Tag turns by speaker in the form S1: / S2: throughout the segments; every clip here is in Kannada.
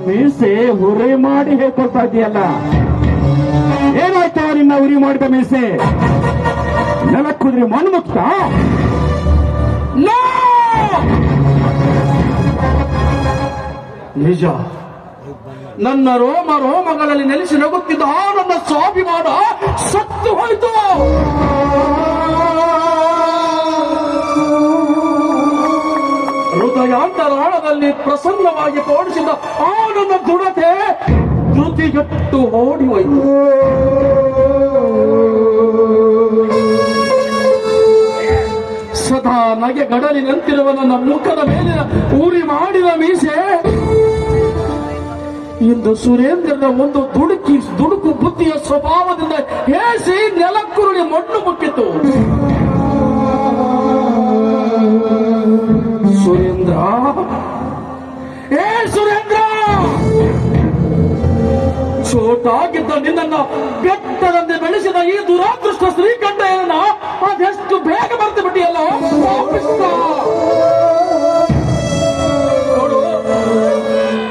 S1: ಮೀಸೆ ಉರಿ ಮಾಡಿ ಹೇಳ್ಕೊಳ್ತಾ ಇದೆಯಲ್ಲ, ಏನಾಯ್ತು ನಿನ್ನ ಉರಿ ಮಾಡಿದ ಮೀಸೆ? ನೆಲ ಕುದ್ರೆ ಮಣ್ಣು ಮುಕ್ತ? ನಿಜ, ನನ್ನ ರೋಮಗಳಲ್ಲಿ ನೆಲೆಸಿ ನಗುತ್ತಿದ್ದ ನನ್ನ ಸ್ವಾಭಿಮಾನ ಸತ್ತು ಹೋಯಿತು. ಹೃದಯಾಂತರಾಳದಲ್ಲಿ ಪ್ರಸನ್ನವಾಗಿ ತೋಡಿಸಿದ ಆ ನನ್ನ ದೃಢತೆ ಧೃತಿಗೆಟ್ಟು ಓಡಿ ಹೋಯಿತು. ಸದಾ ನಗೆ ಗಡಲಿನಂತಿರುವ ನನ್ನ ಮುಖದ ಮೇಲಿನ ಊರಿ ಮಾಡಿದ ಮೀಸೆ ಇಂದು ಸುರೇಂದ್ರನ ಒಂದು ದುಡುಕು ಬುದ್ಧಿಯ ಸ್ವಭಾವದಿಂದ ಹೇಸಿ ನೆಲಕ್ಕುರುಳಿ ಮಣ್ಣು ಮುಕ್ಕಿತು. ಸುರೇಂದ್ರ, ಸುರೇಂದ್ರ, ಚೋಟಾಗಿದ್ದ ನಿನ್ನ ಬೆಟ್ಟದಂತೆ ಬೆಳೆಸಿದ ಈ ದುರಾದೃಷ್ಟ ಶ್ರೀಕಂಠಯ್ಯನ ಅದೆಷ್ಟು ಬೇಗ ಬರ್ತು ಬಿಟ್ಟಿಯಲ್ಲ.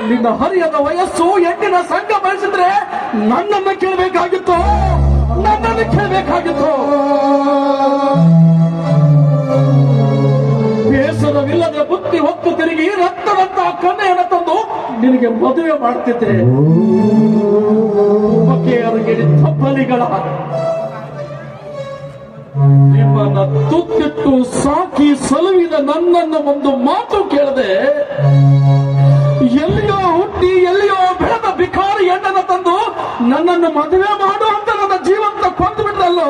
S1: ನಿನ್ನ ಹರಿಯದ ವಯಸ್ಸು ಹೆಣ್ಣಿನ ಸಂಘ ಬೆಳೆಸಿದ್ರೆ ನನ್ನನ್ನು ಕೇಳಬೇಕಾಗಿತ್ತು. ಬೇಸರವಿಲ್ಲದೆ ಬುದ್ಧಿ ಹೊತ್ತು ತಿರುಗಿ ರಕ್ತದಂತ ಕನ್ನೆಯನ್ನು ತಂದು ನಿನಗೆ ಮದುವೆ ಮಾಡ್ತಿದ್ದೆ. ಉಪಕೇಯರಿಗೆ ತಪ್ಪಲಿಗಳ ನಿಮ್ಮನ್ನ ತುತ್ತಿಟ್ಟು ಸಾಕಿ ಸಲುವಿದ ನನ್ನನ್ನು ಒಂದು ಮಾತು ಕೇಳದೆ ಎಲ್ಲಿಯೋ ಹುಟ್ಟಿ ಎಲ್ಲಿಯೋ ಬೆಳೆದ ಬಿಕಾರಿ ಹೆಣ್ಣನ್ನು ತಂದು ನನ್ನನ್ನು ಮದುವೆ ಮಾಡು ಅಂತ ನನ್ನ ಜೀವಂತ ಕೊಂದು ಬಿಟ್ರಲ್ಲೋ.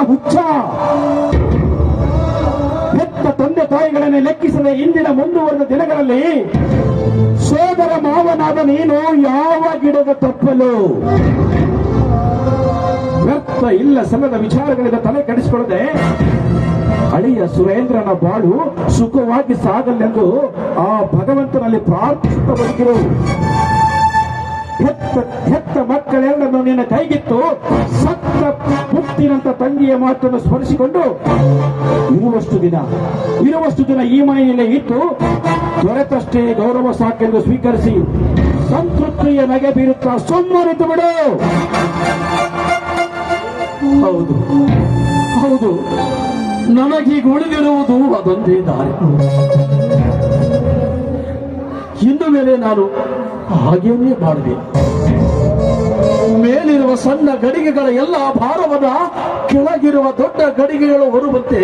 S1: ಹುಚ್ಚ ಹೆತ್ತ ತಂದೆ ತಾಯಿಗಳನ್ನು ಲೆಕ್ಕಿಸದೆ ಇಂದಿನ ಮುಂದುವರೆದ ದಿನಗಳಲ್ಲಿ ಸೋದರ ಮಾವನಾದ ನೀನು ಯಾವ ಗಿಡದ ತಪ್ಪಲು ವ್ಯರ್ಥ ಇಲ್ಲ ಸಲ್ಲದ ವಿಚಾರಗಳಿಂದ ತಲೆ ಕೆಡಿಸಿಕೊಳ್ಳದೆ ಅಳಿಯ ಸುರೇಂದ್ರನ ಬಾಳು ಸುಖವಾಗಿ ಸಾಗಲೆಂದು ಆ ಭಗವಂತನಲ್ಲಿ ಪ್ರಾರ್ಥಿಸುತ್ತ ಬದುಕಿರು. ಹೆತ್ತ ಮಕ್ಕಳೆಲ್ಲರನ್ನು ನಿನ್ನ ಕೈಗಿತ್ತು ಸತ್ತ ಮುತ್ತಿನಂತ ತಂಗಿಯ ಮಾತನ್ನು ಸ್ಮರಿಸಿಕೊಂಡು ಇರುವಷ್ಟು ದಿನ ಈ ಮನೆಯಲ್ಲೇ ಇಟ್ಟು ದೊರೆತಷ್ಟೇ ಗೌರವ ಸಾಕೆಂದು ಸ್ವೀಕರಿಸಿ ಸಂತೃಪ್ತಿಯ ನಗೆ ಬೀರುತ್ತಾ ಸುಮ್ಮನಿತು ಬಿಡು. ಹೌದು, ನನಗೀಗ ಉಳಿದಿರುವುದು ಅದೊಂದೇ ದಾರಿ. ಇನ್ನು ಮೇಲೆ ನಾನು ಹಾಗೇನೇ ಮಾಡಿದೆ. ಮೇಲಿರುವ ಸಣ್ಣ ಗಡಿಗೆಗಳ ಎಲ್ಲ ಭಾರವನ್ನ ಕೆಳಗಿರುವ ದೊಡ್ಡ ಗಡಿಗೆಗಳು ಹೊರುವಂತೆ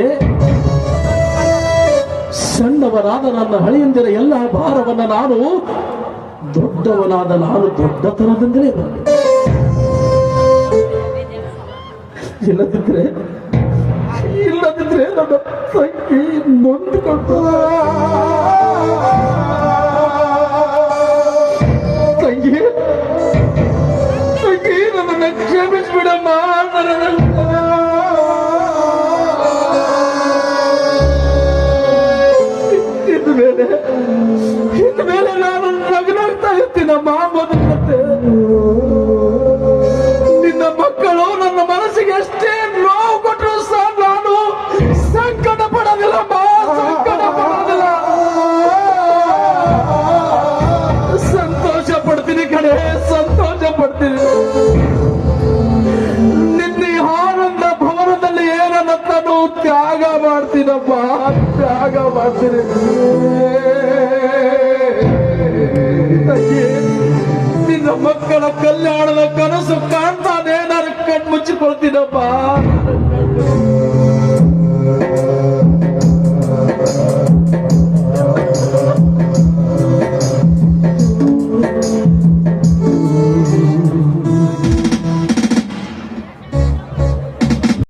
S1: ಸಣ್ಣವನಾದ ನನ್ನ ಹಳೆಯಂದಿರ ಎಲ್ಲ ಭಾರವನ್ನ ದೊಡ್ಡವನಾದ ನಾನು ದೊಡ್ಡತನದಿಂದಲೇ ಬಂದೆ. ಇಲ್ಲದಿದ್ರೆ ನನ್ನ ತಂಗಿ ನೊಂದುಕೊಂಡು ತಂಗಿ ನನ್ನನ್ನು ಕ್ಷಮಿಸ್ಬಿಡಮ್ಮ. ಇನ್ನು ಮೇಲೆ ನಾನು ನಗನಾಗ್ತಾ ಇರ್ತೀನಮ್ಮ. ಮೊದಲಂತೆ ನಿನ್ನ ಮಕ್ಕಳು ನನ್ನ ಮನಸ್ಸಿಗೆ ಎಷ್ಟೇ ನೋವು ಕೊಟ್ಟರು ಸಹ ನಾನು ಸಂಕಟ ಪಡೋದಿಲ್ಲಮ್ಮ. ಸಂತೋಷ ಪಡ್ತೀನಿ ಕಡೆ, ಸಂತೋಷ ಪಡ್ತೀನಿ. ನಿನ್ನ ಆನಂದ ಭವನದಲ್ಲಿ ಏನನ್ನ ನಾನು ತ್ಯಾಗ ಮಾಡ್ತೀನಮ್ಮ, ತ್ಯಾಗ ಮಾಡ್ತೀನಿ. ನಿನ್ನ ಮಕ್ಕಳ ಕಲ್ಯಾಣದ ಕನಸು ಕಾಣ್ತಾನೆ ನಾನು ಕಣ್ಮುಚ್ಚಿಕೊಳ್ತೀನಪ್ಪ.